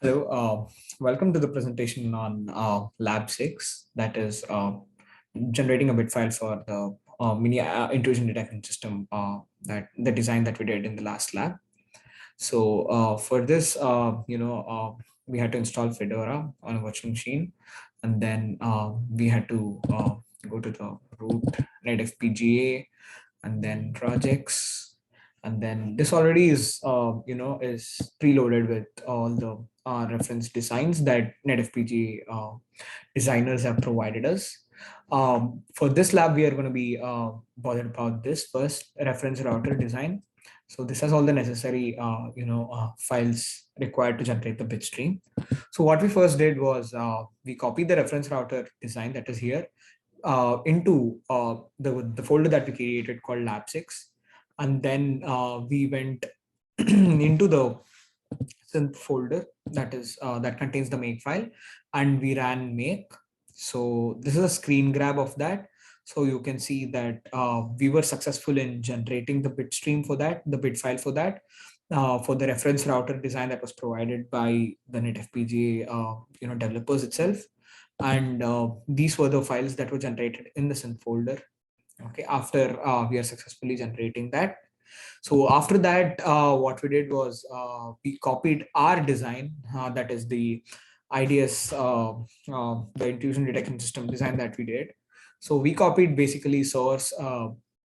Hello, welcome to the presentation on Lab 6, that is generating a bit file for the mini intrusion detection system, that the design that we did in the last lab. So for this, we had to install Fedora on a virtual machine, and then we had to go to the root netfpga and then projects, and then this already is is preloaded with all the reference designs that netfpga designers have provided us. For this lab we are going to be bothered about this first reference router design. So this has all the necessary files required to generate the bit stream. So what we first did was we copied the reference router design that is here into the folder that we created called lab6, and then we went into the synth folder that contains the make file, and we ran make. So this is a screen grab of that. So you can see that we were successful in generating the bit stream for that, the bit file for that, for the reference router design that was provided by the netfpga developers itself. And these were the files that were generated in the synth folder. Okay, after we are successfully generating that. So after that, what we did was we copied our design, that is the IDS, the intrusion detection system design that we did. So we copied basically source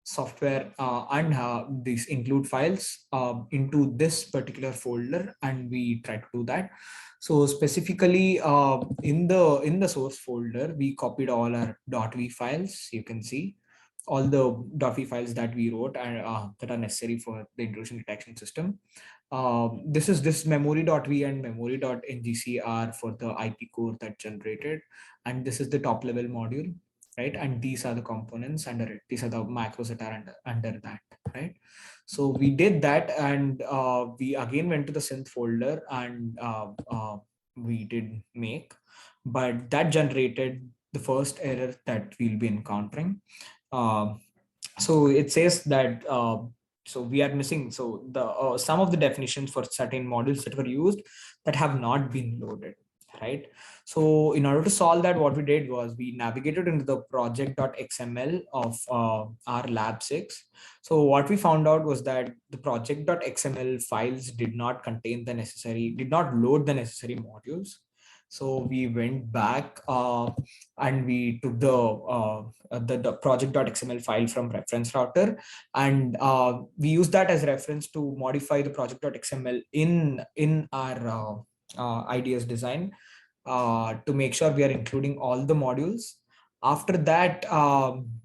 software and these include files into this particular folder, and we try to do that. So specifically in the source folder, we copied all our .v files. You can see all the .v files that we wrote and that are necessary for the intrusion detection system. This memory.v and memory.ngc are for the IP core that generated, and this is the top level module, right? And these are the components under it. These are the macros that are under that, right? So we did that, and we again went to the synth folder, and we did make, but that generated the first error that we'll be encountering. So it says that so we are missing so the some of the definitions for certain modules that were used that have not been loaded, right? So in order to solve that, what we did was we navigated into the project.xml of our lab 6. So what we found out was that the project.xml files did not did not load the necessary modules. So we went back and we took the project.xml file from reference router, and we used that as reference to modify the project.xml in our IDS design to make sure we are including all the modules. After that,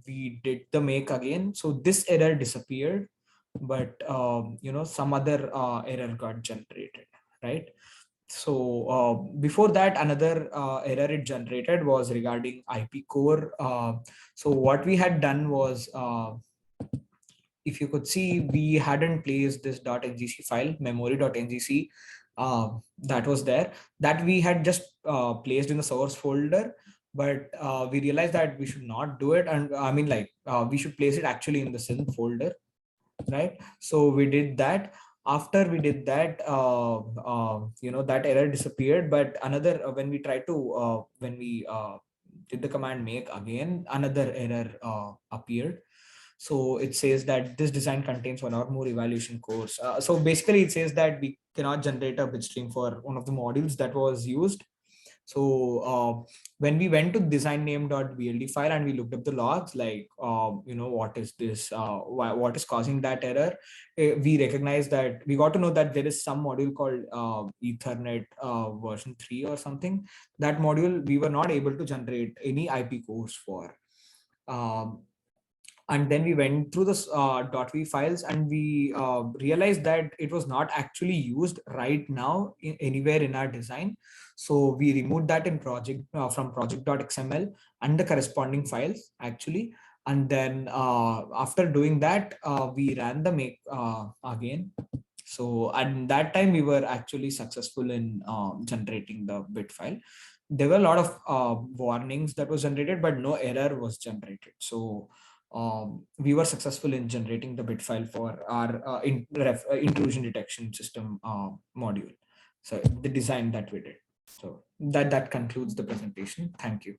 we did the make again. So this error disappeared, but some other error got generated, right? So before that, another error it generated was regarding IP core. So what we had done was, if you could see, we hadn't placed this .ngc file, memory.ngc, that was there, that we had just placed in the source folder. But we realized that we should not do it. And I mean, like, we should place it actually in the synth folder, right? So we did that. After we did that, that error disappeared. But another, when we tried to when we did the command make again, another error appeared. So it says that this design contains one or more evaluation cores. So basically it says that we cannot generate a bitstream for one of the modules that was used. So when we went to design name.bld file and we looked up the logs, like, what is this, what is causing that error, we recognize that we got to know that there is some module called Ethernet version 3 or something. That module we were not able to generate any IP cores for. Um, and then we went through this .v files, and we realized that it was not actually used right now anywhere in our design. So we removed that in project from project.xml and the corresponding files actually. And then after doing that, we ran the make again. So at that time we were actually successful in generating the bit file. There were a lot of warnings that was generated, but no error was generated. So we were successful in generating the bit file for our intrusion detection system module. So the design that we did. So that concludes the presentation. Thank you.